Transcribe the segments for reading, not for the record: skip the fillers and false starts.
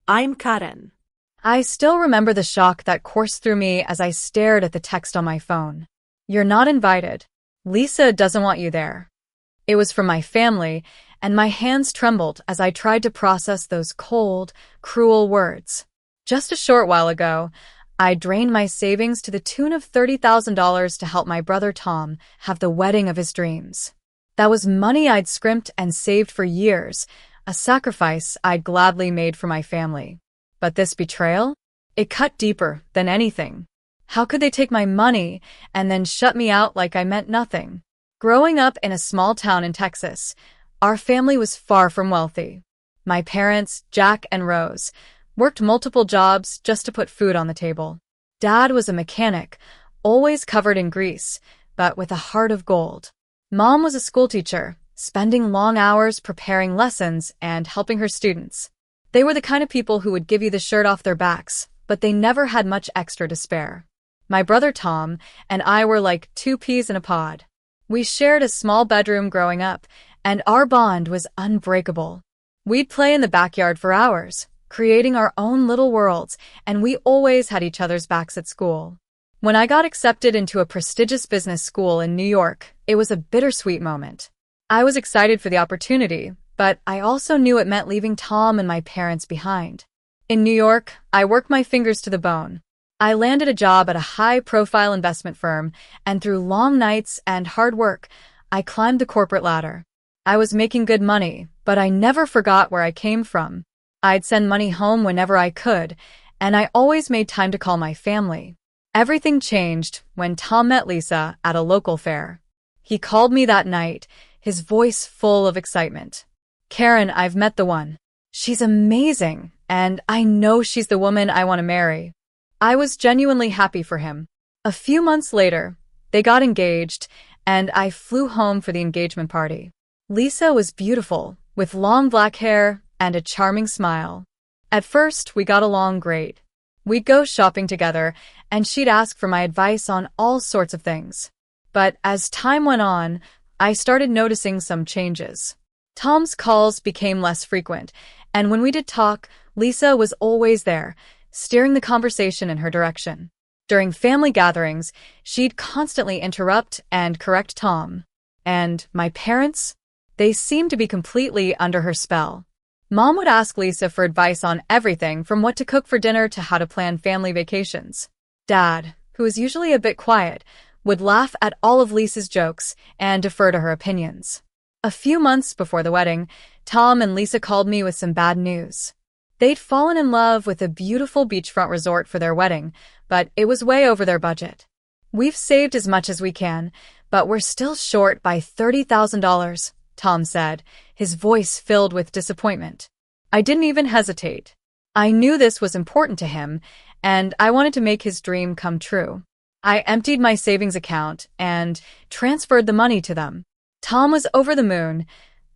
I'm Karen. I still remember the shock that coursed through me as I stared at the text on my phone. You're not invited. Lisa doesn't want you there. It was from my family, and my hands trembled as I tried to process those cold, cruel words. Just a short while ago, I drained my savings to the tune of $30,000 to help my brother Tom have the wedding of his dreams. That was money I'd scrimped and saved for years, a sacrifice I'd gladly made for my family. But this betrayal? It cut deeper than anything. How could they take my money and then shut me out like I meant nothing? Growing up in a small town in Texas, our family was far from wealthy. My parents, Jack and Rose, worked multiple jobs just to put food on the table. Dad was a mechanic, always covered in grease, but with a heart of gold. Mom was a schoolteacher, spending long hours preparing lessons and helping her students. They were the kind of people who would give you the shirt off their backs, but they never had much extra to spare. My brother Tom and I were like two peas in a pod. We shared a small bedroom growing up, and our bond was unbreakable. We'd play in the backyard for hours, creating our own little worlds, and we always had each other's backs at school. When I got accepted into a prestigious business school in New York, it was a bittersweet moment. I was excited for the opportunity, but I also knew it meant leaving Tom and my parents behind. In New York, I worked my fingers to the bone. I landed a job at a high-profile investment firm, and through long nights and hard work, I climbed the corporate ladder. I was making good money, but I never forgot where I came from. I'd send money home whenever I could, and I always made time to call my family. Everything changed when Tom met Lisa at a local fair. He called me that night, his voice full of excitement. "Karen, I've met the one. She's amazing, and I know she's the woman I want to marry." I was genuinely happy for him. A few months later, they got engaged, and I flew home for the engagement party. Lisa was beautiful, with long black hair and a charming smile. At first, we got along great. We'd go shopping together, and she'd ask for my advice on all sorts of things. But as time went on, I started noticing some changes. Tom's calls became less frequent, and when we did talk, Lisa was always there, steering the conversation in her direction. During family gatherings, she'd constantly interrupt and correct Tom. And my parents? They seemed to be completely under her spell. Mom would ask Lisa for advice on everything from what to cook for dinner to how to plan family vacations. Dad, who was usually a bit quiet, would laugh at all of Lisa's jokes and defer to her opinions. A few months before the wedding, Tom and Lisa called me with some bad news. They'd fallen in love with a beautiful beachfront resort for their wedding, but it was way over their budget. "We've saved as much as we can, but we're still short by $30,000, Tom said, his voice filled with disappointment. I didn't even hesitate. I knew this was important to him, and I wanted to make his dream come true. I emptied my savings account and transferred the money to them. Tom was over the moon,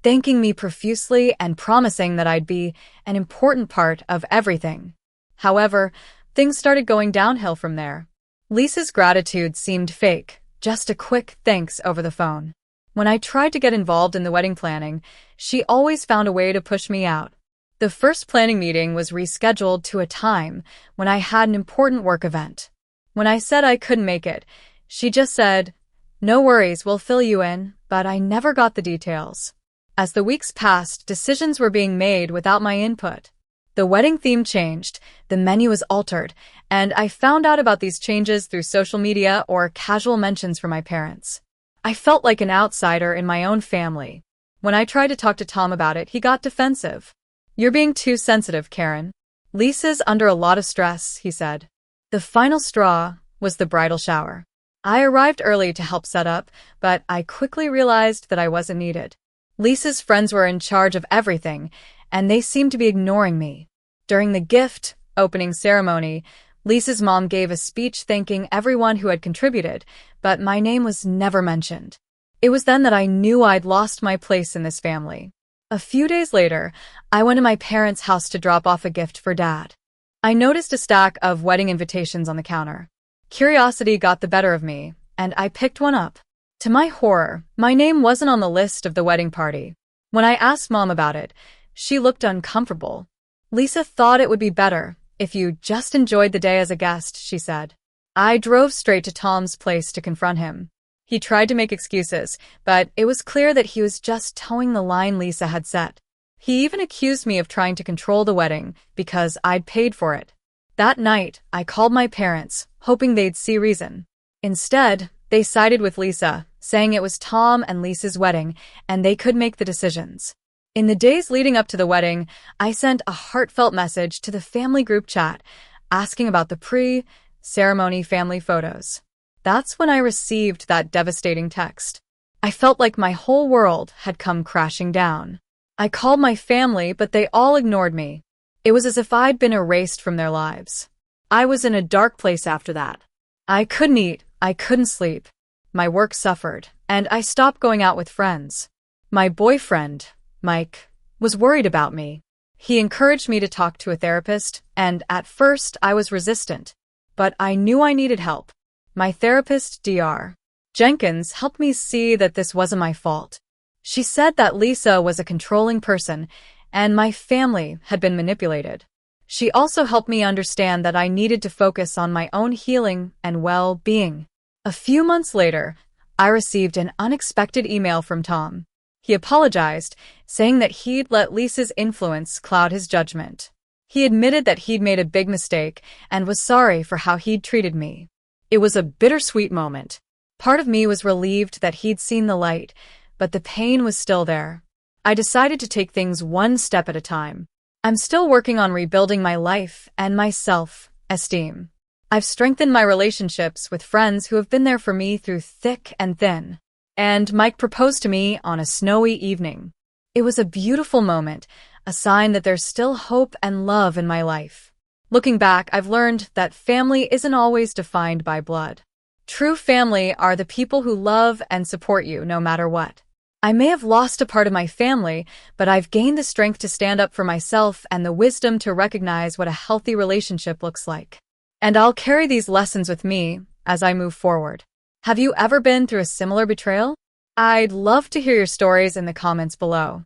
thanking me profusely and promising that I'd be an important part of everything. However, things started going downhill from there. Lisa's gratitude seemed fake, just a quick thanks over the phone. When I tried to get involved in the wedding planning, she always found a way to push me out. The first planning meeting was rescheduled to a time when I had an important work event. When I said I couldn't make it, she just said, "No worries, we'll fill you in," but I never got the details. As the weeks passed, decisions were being made without my input. The wedding theme changed, the menu was altered, and I found out about these changes through social media or casual mentions from my parents. I felt like an outsider in my own family. When I tried to talk to Tom about it, he got defensive. "You're being too sensitive, Karen. Lisa's under a lot of stress," he said. The final straw was the bridal shower. I arrived early to help set up, but I quickly realized that I wasn't needed. Lisa's friends were in charge of everything, and they seemed to be ignoring me. During the gift opening ceremony, Lisa's mom gave a speech thanking everyone who had contributed, but my name was never mentioned. It was then that I knew I'd lost my place in this family. A few days later, I went to my parents' house to drop off a gift for Dad. I noticed a stack of wedding invitations on the counter. Curiosity got the better of me, and I picked one up. To my horror, my name wasn't on the list of the wedding party. When I asked Mom about it, she looked uncomfortable. Lisa thought it would be better if you just enjoyed the day as a guest, she said. I drove straight to Tom's place to confront him. He tried to make excuses, but it was clear that he was just towing the line Lisa had set. He even accused me of trying to control the wedding because I'd paid for it. That night, I called my parents, hoping they'd see reason. Instead, they sided with Lisa, saying it was Tom and Lisa's wedding and they could make the decisions. In the days leading up to the wedding, I sent a heartfelt message to the family group chat asking about the pre-ceremony family photos. That's when I received that devastating text. I felt like my whole world had come crashing down. I called my family, but they all ignored me. It was as if I'd been erased from their lives. I was in a dark place after that. I couldn't eat, I couldn't sleep. My work suffered, and I stopped going out with friends. My boyfriend, Mike, was worried about me. He encouraged me to talk to a therapist, and at first I was resistant. But I knew I needed help. My therapist, Dr. Jenkins, helped me see that this wasn't my fault. She said that Lisa was a controlling person, and my family had been manipulated. She also helped me understand that I needed to focus on my own healing and well-being. A few months later, I received an unexpected email from Tom. He apologized, saying that he'd let Lisa's influence cloud his judgment. He admitted that he'd made a big mistake and was sorry for how he'd treated me. It was a bittersweet moment. Part of me was relieved that he'd seen the light, but the pain was still there. I decided to take things one step at a time. I'm still working on rebuilding my life and my self-esteem. I've strengthened my relationships with friends who have been there for me through thick and thin. And Mike proposed to me on a snowy evening. It was a beautiful moment, a sign that there's still hope and love in my life. Looking back, I've learned that family isn't always defined by blood. True family are the people who love and support you no matter what. I may have lost a part of my family, but I've gained the strength to stand up for myself and the wisdom to recognize what a healthy relationship looks like. And I'll carry these lessons with me as I move forward. Have you ever been through a similar betrayal? I'd love to hear your stories in the comments below.